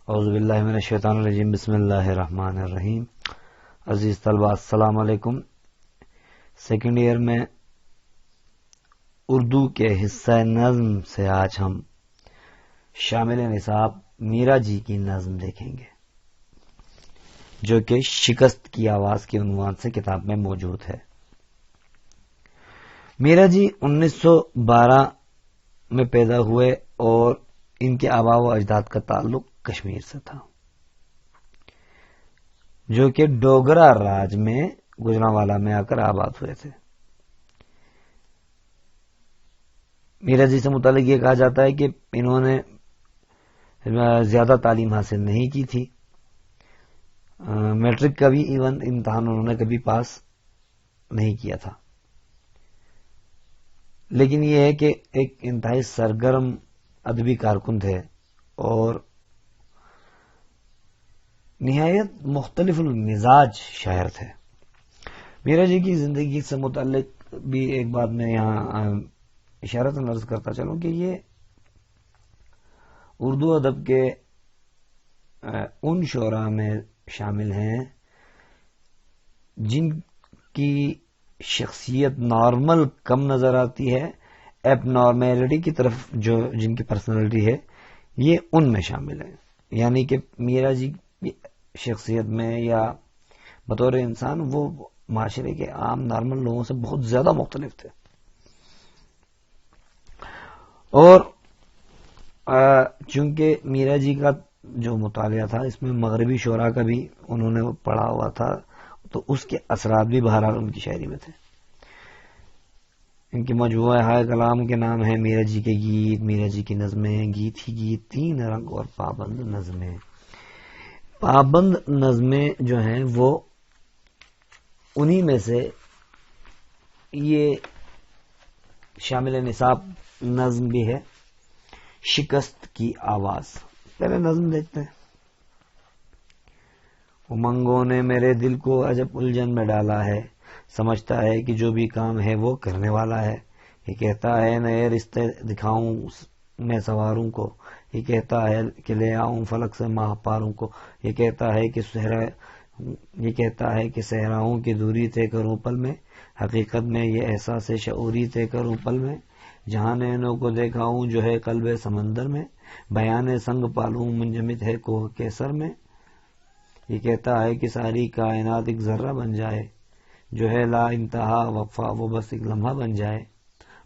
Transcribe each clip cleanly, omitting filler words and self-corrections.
اعوذ باللہ من الشیطان الرجیم، بسم اللہ الرحمن الرحیم۔ عزیز طلباء السلام علیکم۔ سیکنڈ ایئر میں اردو کے حصہ نظم سے آج ہم شامل نصاب میرا جی کی نظم دیکھیں گے، جو کہ شکست کی آواز کے عنوان سے کتاب میں موجود ہے۔ میرا جی 1912 میں پیدا ہوئے اور ان کے آباء و اجداد کا تعلق کشمیر سے تھا، جو کہ ڈوگرا راج میں گجرانوالا میں آ کر آباد ہوئے تھے۔ میرا جی سے متعلق یہ کہا جاتا ہے کہ انہوں نے زیادہ تعلیم حاصل نہیں کی تھی، میٹرک کا بھی ایون امتحان انہوں نے کبھی پاس نہیں کیا تھا، لیکن یہ ہے کہ ایک انتہائی سرگرم ادبی کارکن تھے اور نہایت مختلف المزاج شاعر تھے۔ میرا جی کی زندگی سے متعلق بھی ایک بات میں یہاں اشارتاً عرض کرتا چلوں کہ یہ اردو ادب کے ان شعراء میں شامل ہیں جن کی شخصیت نارمل کم نظر آتی ہے، ایب نارمیلٹی کی طرف جو جن کی پرسنالٹی ہے یہ ان میں شامل ہے۔ یعنی کہ میرا جی شخصیت میں یا بطور انسان وہ معاشرے کے عام نارمل لوگوں سے بہت زیادہ مختلف تھے، اور چونکہ میرا جی کا جو مطالعہ تھا اس میں مغربی شعراء کا بھی انہوں نے پڑھا ہوا تھا، تو اس کے اثرات بھی بہرحال ان کی شاعری میں تھے۔ ان کی مجموعہ ہائے کلام کے نام ہے میرا جی کے گیت، میرا جی کی نظمیں، گیت ہی گیت، تین رنگ اور پابند نظمیں۔ پابند نظمیں جو ہیں وہ انہی میں سے یہ شامل نصاب نظم بھی ہے، شکست کی آواز۔ پہلے نظم دیکھتے ہیں۔ امنگوں نے میرے دل کو عجب الجھن میں ڈالا ہے، سمجھتا ہے کہ جو بھی کام ہے وہ کرنے والا ہے۔ یہ کہتا ہے نئے رشتے دکھاؤں میں سواروں کو، یہ کہتا ہے کہ لے آؤں فلک سے ماہ پاروں کو، یہ کہتا ہے کہ صحراؤں کی دوری طے کروں پل میں، حقیقت میں یہ احساس شعوری طے کروں پل میں، جہاں نینوں کو دیکھا ہوں جو ہے قلب سمندر میں، بیان سنگ پالوں منجمد ہے کوہ کے سر میں۔ یہ کہتا ہے کہ ساری کائنات ایک ذرہ بن جائے، جو ہے لا انتہا وقفہ وہ بس ایک لمحہ بن جائے،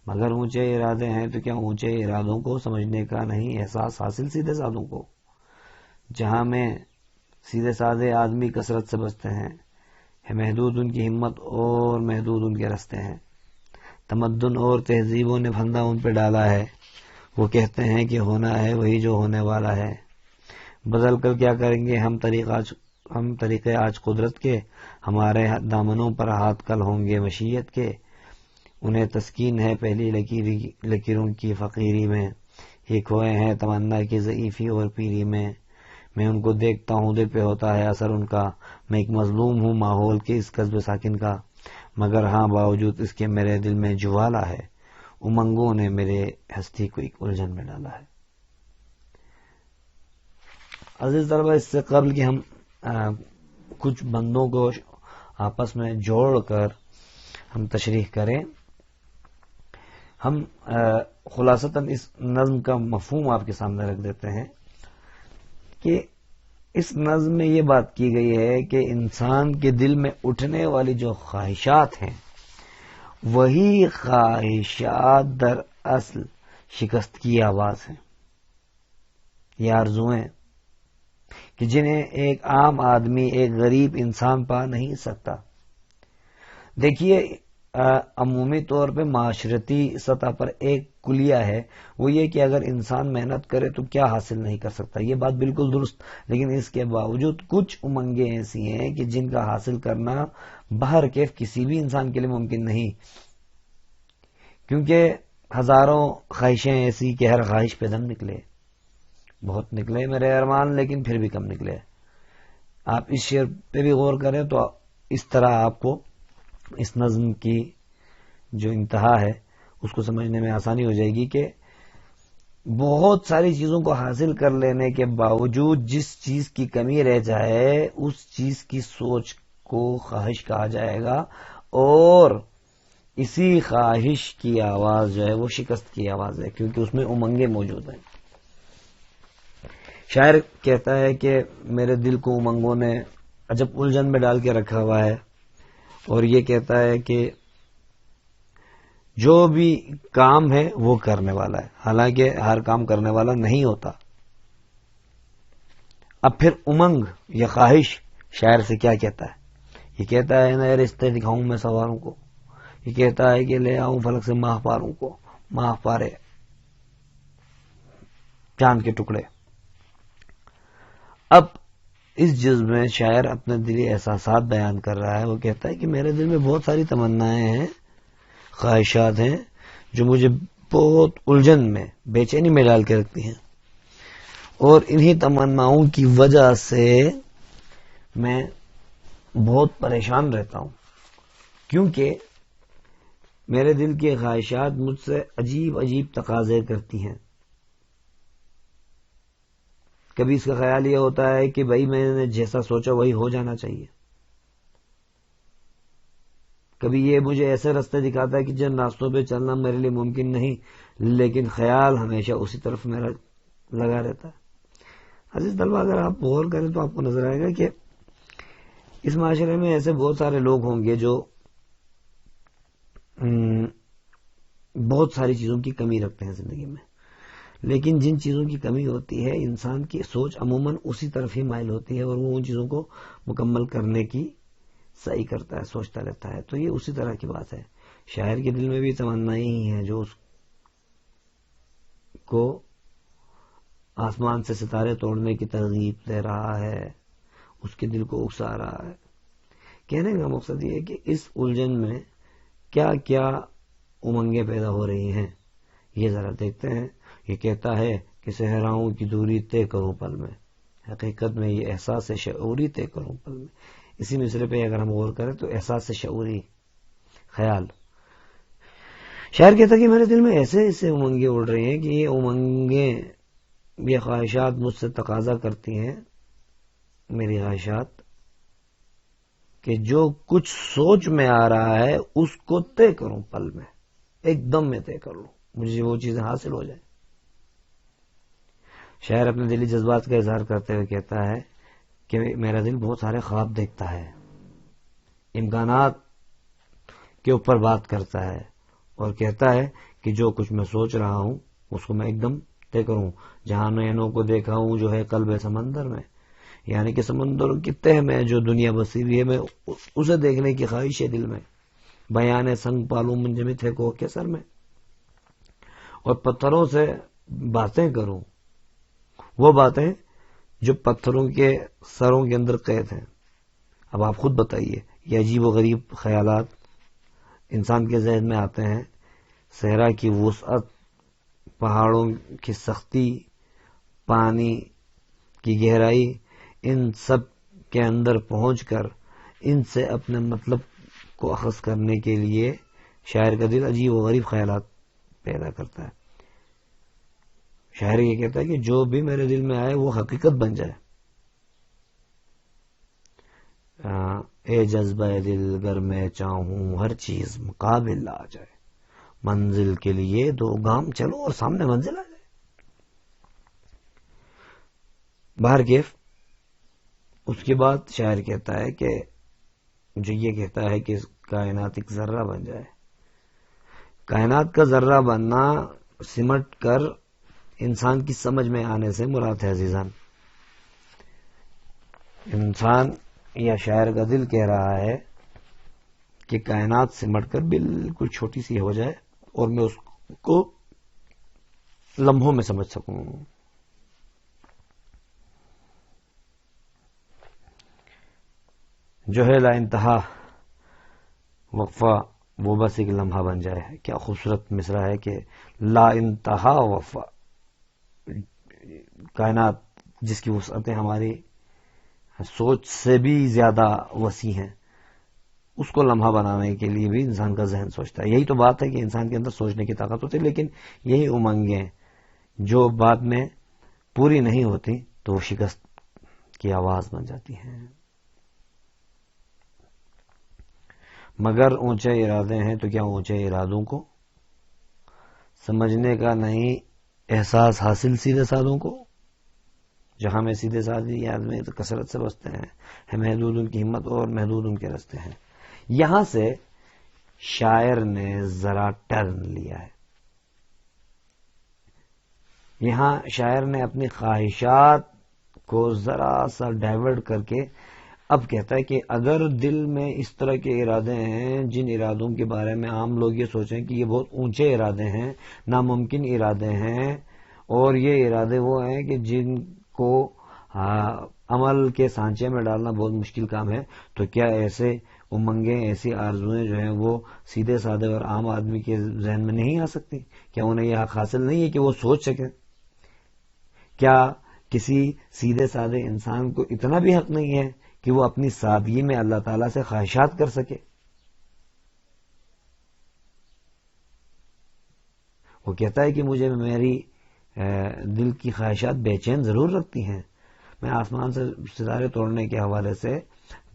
مگر اونچے ارادے ہیں تو کیا اونچے ارادوں کو سمجھنے کا نہیں احساس حاصل سیدھے سادوں کو، جہاں میں سیدھے سادے آدمی کثرت سے بستے ہیں، ہے محدود ان کی ہمت اور محدود ان کے رستے ہیں، تمدن اور تہذیبوں نے پھندا ان پہ ڈالا ہے، وہ کہتے ہیں کہ ہونا ہے وہی جو ہونے والا ہے، بدل کر کیا کریں گے ہم طریقے آج قدرت کے، ہمارے دامنوں پر ہاتھ کل ہوں گے مشیت کے، انہیں تسکین ہے پہلی لکیروں کی فقیری میں، یہ کھوئے ہیں تمنا کی ضعیفی اور پیری میں ان کو دیکھتا ہوں دل پہ ہوتا ہے اثر ان کا، میں ایک مظلوم ہوں ماحول کے اس قصب ساکن کا، مگر ہاں باوجود اس کے میرے دل میں جوالا ہے، امنگوں نے میرے ہستی کو ایک الجھن میں ڈالا ہے۔ عزیز طلبہ، اس سے قبل کہ ہم کچھ بندوں کو آپس میں جوڑ کر ہم تشریح کریں، ہم خلاصتاً اس نظم کا مفہوم آپ کے سامنے رکھ دیتے ہیں کہ اس نظم میں یہ بات کی گئی ہے کہ انسان کے دل میں اٹھنے والی جو خواہشات ہیں وہی خواہشات در اصل شکست کی آواز ہیں، یہ آرزویں کہ جنہیں ایک عام آدمی، ایک غریب انسان پا نہیں سکتا۔ دیکھیے، عمومی طور پہ معاشرتی سطح پر ایک کلیہ ہے، وہ یہ کہ اگر انسان محنت کرے تو کیا حاصل نہیں کر سکتا، یہ بات بالکل درست، لیکن اس کے باوجود کچھ امنگیں ایسی ہیں کہ جن کا حاصل کرنا بہر کیف کسی بھی انسان کے لیے ممکن نہیں، کیونکہ ہزاروں خواہشیں ایسی کہ ہر خواہش پہ دم نکلے، بہت نکلے میرے ارمان لیکن پھر بھی کم نکلے۔ آپ اس شعر پہ بھی غور کریں تو اس طرح آپ کو اس نظم کی جو انتہا ہے اس کو سمجھنے میں آسانی ہو جائے گی کہ بہت ساری چیزوں کو حاصل کر لینے کے باوجود جس چیز کی کمی رہ جائے اس چیز کی سوچ کو خواہش کہا جائے گا، اور اسی خواہش کی آواز جو ہے وہ شکست کی آواز ہے، کیونکہ اس میں امنگیں موجود ہیں۔ شاعر کہتا ہے کہ میرے دل کو امنگوں نے عجب الجھن میں ڈال کے رکھا ہوا ہے، اور یہ کہتا ہے کہ جو بھی کام ہے وہ کرنے والا ہے، حالانکہ ہر کام کرنے والا نہیں ہوتا۔ اب پھر امنگ یا خواہش شاعر سے کیا کہتا ہے؟ یہ کہتا ہے نئے رشتے دکھاؤں میں سواروں کو، یہ کہتا ہے کہ لے آؤں فلک سے ماہ پاروں کو، ماہ پارے چاند کے ٹکڑے۔ اب اس جذب میں شاعر اپنے دلی احساسات بیان کر رہا ہے۔ وہ کہتا ہے کہ میرے دل میں بہت ساری تمنائیں ہیں، خواہشات ہیں، جو مجھے بہت الجھن میں، بے چینی میں ڈال کے رکھتی ہیں، اور انہی تمناؤں کی وجہ سے میں بہت پریشان رہتا ہوں، کیونکہ میرے دل کی خواہشات مجھ سے عجیب عجیب تقاضے کرتی ہیں۔ کبھی اس کا خیال یہ ہوتا ہے کہ بھائی میں نے جیسا سوچا وہی ہو جانا چاہیے، کبھی یہ مجھے ایسے راستے دکھاتا ہے کہ جن راستوں پہ چلنا میرے لیے ممکن نہیں، لیکن خیال ہمیشہ اسی طرف میرا لگا رہتا ہے۔ عزیز طلبہ، اگر آپ غور کریں تو آپ کو نظر آئے گا کہ اس معاشرے میں ایسے بہت سارے لوگ ہوں گے جو بہت ساری چیزوں کی کمی رکھتے ہیں زندگی میں، لیکن جن چیزوں کی کمی ہوتی ہے انسان کی سوچ عموماً اسی طرف ہی مائل ہوتی ہے، اور وہ ان چیزوں کو مکمل کرنے کی سعی کرتا ہے، سوچتا رہتا ہے۔ تو یہ اسی طرح کی بات ہے، شاعر کے دل میں بھی تمنائیں ہی ہیں جو اس کو آسمان سے ستارے توڑنے کی ترغیب دے رہا ہے، اس کے دل کو اکسا رہا ہے۔ کہنے کا مقصد یہ ہے کہ اس الجھن میں کیا کیا امنگیں پیدا ہو رہی ہیں، یہ ذرا دیکھتے ہیں۔ یہ کہتا ہے کہ صحراؤں کی دوری طے کروں پل میں، حقیقت میں یہ احساس شعوری طے کروں پل میں۔ اسی مصرے پہ اگر ہم غور کریں تو احساس شعوری خیال، شاعر کہتا ہے کہ میرے دل میں ایسے ایسے امنگیں اڑ رہی ہیں کہ یہ امنگیں، یہ خواہشات مجھ سے تقاضا کرتی ہیں، میری خواہشات، کہ جو کچھ سوچ میں آ رہا ہے اس کو طے کروں پل میں، ایک دم میں طے کر لوں، مجھے وہ چیزیں حاصل ہو جائیں۔ شاعر اپنے دلی جذبات کا اظہار کرتے ہوئے کہتا ہے کہ میرا دل بہت سارے خواب دیکھتا ہے، امکانات کے اوپر بات کرتا ہے، اور کہتا ہے کہ جو کچھ میں سوچ رہا ہوں اس کو میں ایک دم طے کروں۔ جہاں نینوں کو دیکھا ہوں جو ہے قلب سمندر میں، یعنی کہ سمندر کی تہ میں جو دنیا بسی ہوئی ہے، میں اسے دیکھنے کی خواہش ہے دل میں۔ بیان سنگ پالوں منجمد ہے کوہ کے سر میں، اور پتھروں سے باتیں کروں، وہ باتیں جو پتھروں کے سروں کے اندر قید ہیں۔ اب آپ خود بتائیے، یہ عجیب و غریب خیالات انسان کے ذہن میں آتے ہیں۔ صحرا کی وسعت، پہاڑوں کی سختی، پانی کی گہرائی، ان سب کے اندر پہنچ کر ان سے اپنے مطلب کو اخذ کرنے کے لیے شاعر کا دل عجیب و غریب خیالات پیدا کرتا ہے۔ شاعر یہ کہتا ہے کہ جو بھی میرے دل میں آئے وہ حقیقت بن جائے۔ اے جذبہ دل گر میں چاہوں ہر چیز مقابل آ جائے، منزل کے لیے دو گام چلو اور سامنے منزل آ جائے۔ باہر کیف اس کے بعد شاعر کہتا ہے کہ جو یہ کہتا ہے کہ کائنات ایک ذرہ بن جائے۔ کائنات کا ذرہ بننا، سمٹ کر انسان کی سمجھ میں آنے سے مراد ہے عزیزان، انسان یا شاعر کا دل کہہ رہا ہے کہ کائنات سمٹ کر بالکل چھوٹی سی ہو جائے اور میں اس کو لمحوں میں سمجھ سکوں۔ جو ہے لا انتہا وقفہ وہ بس ایک لمحہ بن جائے۔ کیا خوبصورت مصرع ہے کہ لا انتہا وقفہ، کائنات جس کی وسعتیں ہماری سوچ سے بھی زیادہ وسیع ہیں، اس کو لمحہ بنانے کے لیے بھی انسان کا ذہن سوچتا ہے۔ یہی تو بات ہے کہ انسان کے اندر سوچنے کی طاقت ہوتی ہے، لیکن یہی امنگیں، جو بعد میں پوری نہیں ہوتی تو وہ شکست کی آواز بن جاتی ہیں. مگر اونچے ارادے ہیں تو کیا اونچے ارادوں کو سمجھنے کا نہیں احساس حاصل سیدھے سادوں کو. جہاں میں سیدھے سادی آدمی تو کثرت سے بستے ہیں، محدود ان کی ہمت اور محدود ان کے رستے ہیں. یہاں سے شاعر نے ذرا ٹرن لیا ہے. یہاں شاعر نے اپنی خواہشات کو ذرا سا ڈائیورٹ کر کے اب کہتا ہے کہ اگر دل میں اس طرح کے ارادے ہیں جن ارادوں کے بارے میں عام لوگ یہ سوچیں کہ یہ بہت اونچے ارادے ہیں، ناممکن ارادے ہیں، اور یہ ارادے وہ ہیں کہ جن کو عمل کے سانچے میں ڈالنا بہت مشکل کام ہے، تو کیا ایسے امنگیں، ایسی آرزویں جو ہیں وہ سیدھے سادے اور عام آدمی کے ذہن میں نہیں آ سکتی؟ کیا انہیں یہ حق حاصل نہیں ہے کہ وہ سوچ سکیں؟ کیا کسی سیدھے سادے انسان کو اتنا بھی حق نہیں ہے کہ وہ اپنی سادگی میں اللہ تعالیٰ سے خواہشات کر سکے؟ وہ کہتا ہے کہ مجھے میری دل کی خواہشات بے چین ضرور رکھتی ہیں. میں آسمان سے ستارے توڑنے کے حوالے سے،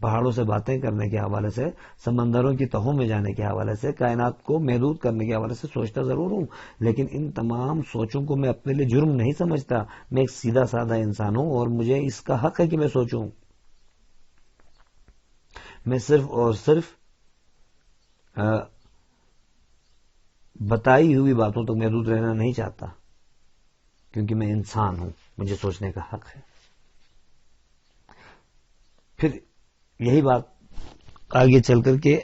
پہاڑوں سے باتیں کرنے کے حوالے سے، سمندروں کی تہوں میں جانے کے حوالے سے، کائنات کو محدود کرنے کے حوالے سے سوچتا ضرور ہوں، لیکن ان تمام سوچوں کو میں اپنے لیے جرم نہیں سمجھتا. میں ایک سیدھا سادہ انسان ہوں اور مجھے اس کا حق ہے کہ میں سوچوں. میں صرف اور صرف بتائی ہوئی باتوں تک محدود رہنا نہیں چاہتا، کیونکہ میں انسان ہوں، مجھے سوچنے کا حق ہے. پھر یہی بات آگے چل کر کے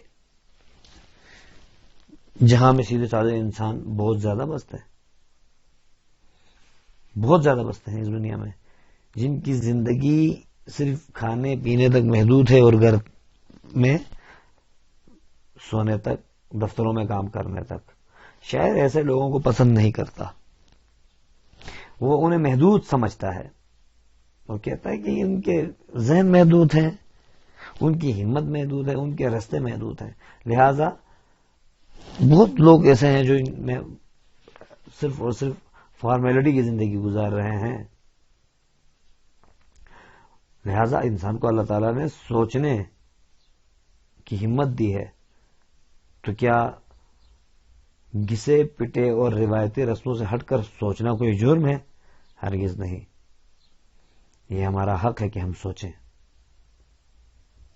جہاں میں سیدھے سادے انسان بہت زیادہ بستے ہیں، بہت زیادہ بستے ہیں اس دنیا میں، جن کی زندگی صرف کھانے پینے تک محدود ہے اور گھر میں سونے تک، دفتروں میں کام کرنے تک. شاعر ایسے لوگوں کو پسند نہیں کرتا، وہ انہیں محدود سمجھتا ہے. وہ کہتا ہے کہ ان کے ذہن محدود ہیں، ان کی ہمت محدود ہے، ان کے راستے محدود ہیں. لہذا بہت لوگ ایسے ہیں جو ان میں صرف اور صرف فارمیلٹی کی زندگی گزار رہے ہیں. لہذا انسان کو اللہ تعالیٰ نے سوچنے کی ہمت دی ہے، تو کیا گھسے پٹے اور روایتی رسموں سے ہٹ کر سوچنا کوئی جرم ہے؟ ہرگز نہیں. یہ ہمارا حق ہے کہ ہم سوچیں.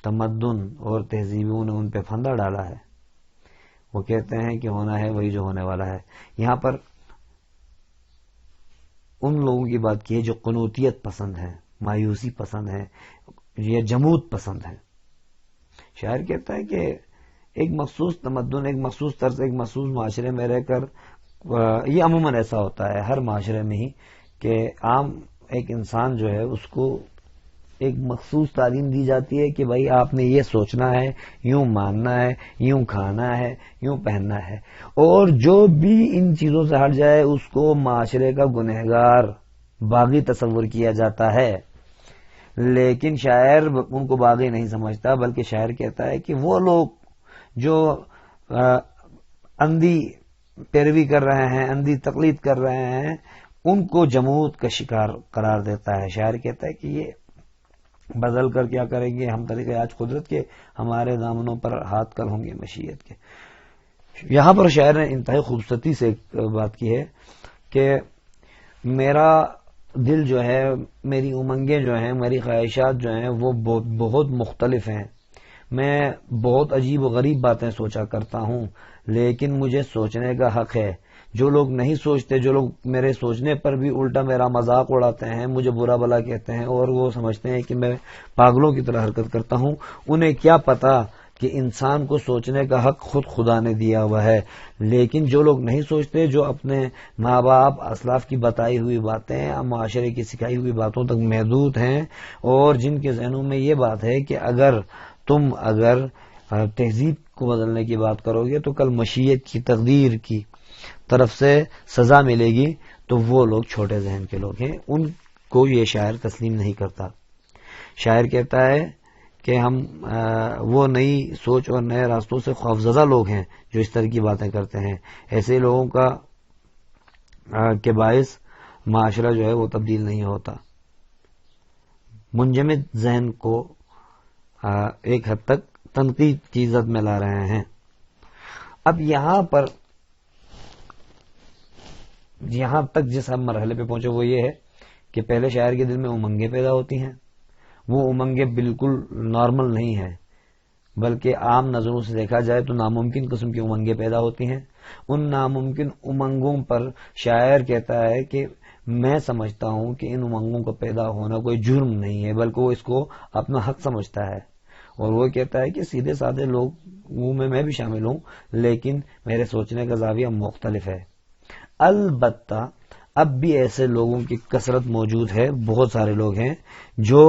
تمدن اور تہذیبوں نے ان پہ پھندا ڈالا ہے. وہ کہتے ہیں کہ ہونا ہے وہی جو ہونے والا ہے. یہاں پر ان لوگوں کی بات کی ہے جو قنوتیت پسند ہے، مایوسی پسند ہے، یہ جمود پسند ہے. شاعر کہتا ہے کہ ایک مخصوص تمدن، ایک مخصوص طرز، ایک مخصوص معاشرے میں رہ کر، یہ عموماً ایسا ہوتا ہے ہر معاشرے میں ہی کہ عام ایک انسان جو ہے اس کو ایک مخصوص تعلیم دی جاتی ہے کہ بھائی آپ نے یہ سوچنا ہے، یوں ماننا ہے، یوں کھانا ہے، یوں پہننا ہے، اور جو بھی ان چیزوں سے ہٹ جائے اس کو معاشرے کا گنہگار، باغی تصور کیا جاتا ہے. لیکن شاعر ان کو باغی نہیں سمجھتا، بلکہ شاعر کہتا ہے کہ وہ لوگ جو اندھی پیروی کر رہے ہیں، اندھی تقلید کر رہے ہیں، ان کو جمود کا شکار قرار دیتا ہے. شاعر کہتا ہے کہ یہ بدل کر کیا کریں گے ہم طریقے آج قدرت کے، ہمارے دامنوں پر ہاتھ کل ہوں گے مشیت کے. یہاں پر شاعر نے انتہائی خوبصورتی سے ایک بات کی ہے کہ میرا دل جو ہے، میری امنگیں جو ہیں، میری خواہشات جو ہیں وہ بہت مختلف ہیں. میں بہت عجیب و غریب باتیں سوچا کرتا ہوں، لیکن مجھے سوچنے کا حق ہے. جو لوگ نہیں سوچتے، جو لوگ میرے سوچنے پر بھی الٹا میرا مذاق اڑاتے ہیں، مجھے برا بلا کہتے ہیں اور وہ سمجھتے ہیں کہ میں پاگلوں کی طرح حرکت کرتا ہوں، انہیں کیا پتا کہ انسان کو سوچنے کا حق خود خدا نے دیا ہوا ہے. لیکن جو لوگ نہیں سوچتے، جو اپنے ماں باپ اسلاف کی بتائی ہوئی باتیں، معاشرے کی سکھائی ہوئی باتوں تک محدود ہیں، اور جن کے ذہنوں میں یہ بات ہے کہ اگر تہذیب کو بدلنے کی بات کرو گے تو کل مشیت کی، تقدیر کی طرف سے سزا ملے گی، تو وہ لوگ چھوٹے ذہن کے لوگ ہیں. ان کو یہ شاعر تسلیم نہیں کرتا. شاعر کہتا ہے کہ ہم وہ نئی سوچ اور نئے راستوں سے خوفزدہ لوگ ہیں جو اس طرح کی باتیں کرتے ہیں. ایسے لوگوں کا کے باعث معاشرہ جو ہے وہ تبدیل نہیں ہوتا. منجمد ذہن کو ایک حد تک تنقید کی زد میں لا رہے ہیں. اب یہاں تک جس ہم مرحلے پہ پہنچے وہ یہ ہے کہ پہلے شاعر کے دل میں امنگیں پیدا ہوتی ہیں. وہ امنگیں بالکل نارمل نہیں ہیں، بلکہ عام نظروں سے دیکھا جائے تو ناممکن قسم کی امنگیں پیدا ہوتی ہیں. ان ناممکن امنگوں پر شاعر کہتا ہے کہ میں سمجھتا ہوں کہ ان امنگوں کا پیدا ہونا کوئی جرم نہیں ہے، بلکہ وہ اس کو اپنا حق سمجھتا ہے. اور وہ کہتا ہے کہ سیدھے سادے لوگوں میں بھی شامل ہوں، لیکن میرے سوچنے کا زاویہ مختلف ہے. البتہ اب بھی ایسے لوگوں کی کثرت موجود ہے، بہت سارے لوگ ہیں جو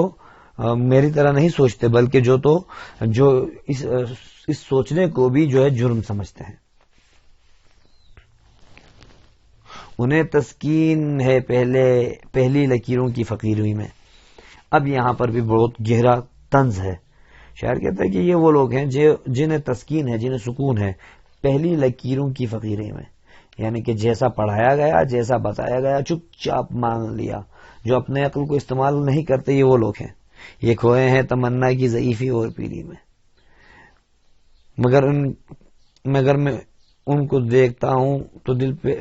میری طرح نہیں سوچتے، بلکہ جو اس سوچنے کو بھی جو ہے جرم سمجھتے ہیں. انہیں تسکین ہے پہلی لکیروں کی فقیری میں. اب یہاں پر بھی بہت گہرا طنز ہے. شاعر کہتا ہے کہ یہ وہ لوگ ہیں جنہیں تسکین ہے، جنہیں سکون ہے پہلی لکیروں کی فقیری میں، یعنی کہ جیسا پڑھایا گیا، جیسا بتایا گیا چپ چاپ مان لیا. جو اپنے عقل کو استعمال نہیں کرتے یہ وہ لوگ ہیں. یہ کھوئے ہیں تمنا کی ضعیفی اور پیری میں. مگر میں ان کو دیکھتا ہوں تو دل پہ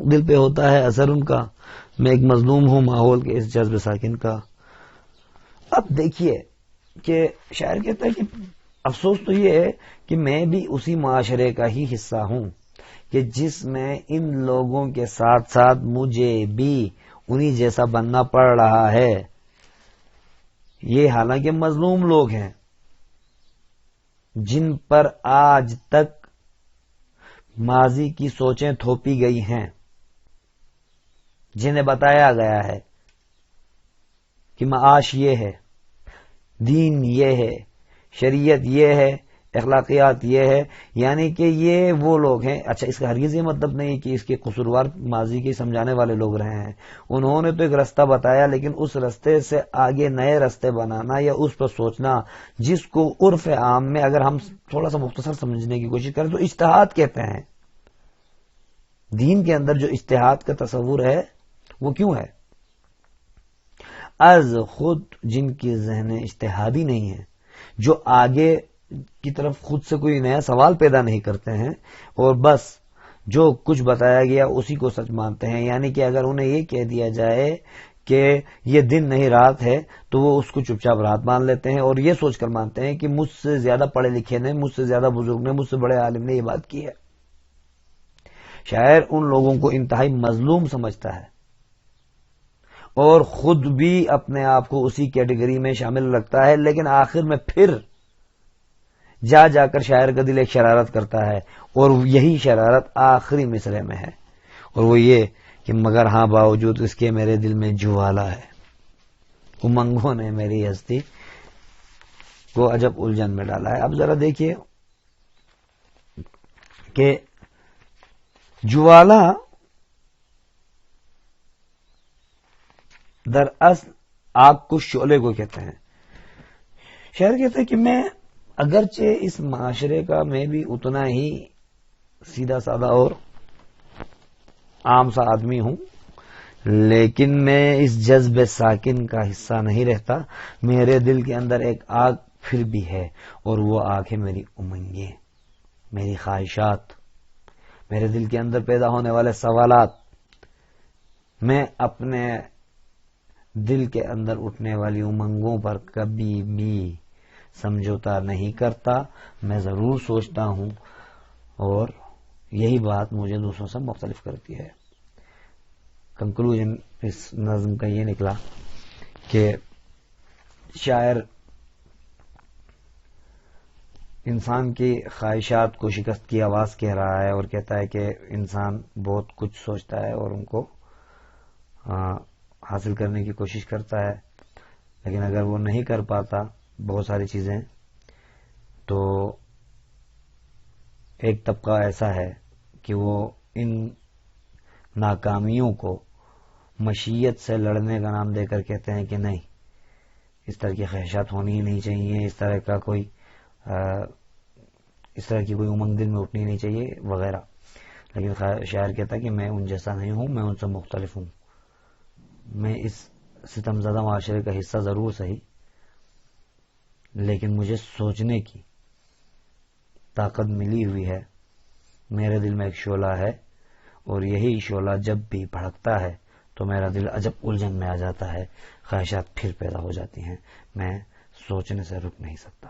دل پہ ہوتا ہے اثر ان کا. میں ایک مظلوم ہوں ماحول کے اس جذب ساکن کا. اب دیکھیے کہ شاعر کہتا ہے کہ افسوس تو یہ ہے کہ میں بھی اسی معاشرے کا ہی حصہ ہوں کہ جس میں ان لوگوں کے ساتھ ساتھ مجھے بھی انہی جیسا بننا پڑ رہا ہے. یہ حالانکہ مظلوم لوگ ہیں جن پر آج تک ماضی کی سوچیں تھوپی گئی ہیں، جنہیں بتایا گیا ہے کہ معاش یہ ہے، دین یہ ہے، شریعت یہ ہے، اخلاقیات یہ ہے. یعنی کہ یہ وہ لوگ ہیں. اچھا، اس کا ہرگز یہ مطلب نہیں کہ اس کے قصوروار ماضی کے سمجھانے والے لوگ رہے ہیں. انہوں نے تو ایک راستہ بتایا، لیکن اس راستے سے آگے نئے راستے بنانا یا اس پر سوچنا، جس کو عرف عام میں اگر ہم تھوڑا سا مختصر سمجھنے کی کوشش کریں تو اجتہاد کہتے ہیں. دین کے اندر جو اجتہاد کا تصور ہے وہ کیوں ہے؟ از خود جن کی ذہن اجتہادی نہیں ہے، جو آگے کی طرف خود سے کوئی نیا سوال پیدا نہیں کرتے ہیں اور بس جو کچھ بتایا گیا اسی کو سچ مانتے ہیں. یعنی کہ اگر انہیں یہ کہہ دیا جائے کہ یہ دن نہیں رات ہے تو وہ اس کو چپ چاپ رات مان لیتے ہیں اور یہ سوچ کر مانتے ہیں کہ مجھ سے زیادہ پڑھے لکھے نے، مجھ سے زیادہ بزرگ نے، مجھ سے بڑے عالم نے یہ بات کی ہے. شاعر ان لوگوں کو انتہائی مظلوم سمجھتا ہے اور خود بھی اپنے آپ کو اسی کیٹیگری میں شامل رکھتا ہے، لیکن آخر میں پھر جا کر شاعر کا دل ایک شرارت کرتا ہے اور یہی شرارت آخری مصرعے میں ہے، اور وہ یہ کہ مگر ہاں باوجود اس کے میرے دل میں جوالا ہے، امنگوں نے میری ہستی کو عجب الجھن میں ڈالا ہے. اب ذرا دیکھیے کہ جوالا دراصل آگ کو شعلے کو کہتے ہیں. شاعر کہتے ہیں کہ میں اگرچہ اس معاشرے کا میں بھی اتنا ہی سیدھا سادہ اور عام سا آدمی ہوں، لیکن میں اس جذب ساکن کا حصہ نہیں رہتا. میرے دل کے اندر ایک آگ پھر بھی ہے، اور وہ آگ ہے میری امنگیں، میری خواہشات، میرے دل کے اندر پیدا ہونے والے سوالات. میں اپنے دل کے اندر اٹھنے والی امنگوں پر کبھی بھی سمجھوتا نہیں کرتا. میں ضرور سوچتا ہوں اور یہی بات مجھے دوسروں سے مختلف کرتی ہے. کنکلوژن اس نظم کا یہ نکلا کہ شاعر انسان کی خواہشات کو شکست کی آواز کہہ رہا ہے اور کہتا ہے کہ انسان بہت کچھ سوچتا ہے اور ان کو حاصل کرنے کی کوشش کرتا ہے، لیکن اگر وہ نہیں کر پاتا بہت ساری چیزیں تو ایک طبقہ ایسا ہے کہ وہ ان ناکامیوں کو مشیت سے لڑنے کا نام دے کر کہتے ہیں کہ نہیں، اس طرح کی خواہشات ہونی ہی نہیں چاہیے، اس طرح کا کوئی اس طرح کی کوئی امنگ دل میں اٹھنی نہیں چاہیے وغیرہ. لیکن شاعر کہتا ہے کہ میں ان جیسا نہیں ہوں، میں ان سے مختلف ہوں. میں اس ستم زدہ معاشرے کا حصہ ضرور صحیح، لیکن مجھے سوچنے کی طاقت ملی ہوئی ہے. میرے دل میں ایک شعلہ ہے، اور یہی شعلہ جب بھی بھڑکتا ہے تو میرا دل عجب الجھن میں آ جاتا ہے، خواہشات پھر پیدا ہو جاتی ہیں، میں سوچنے سے رک نہیں سکتا.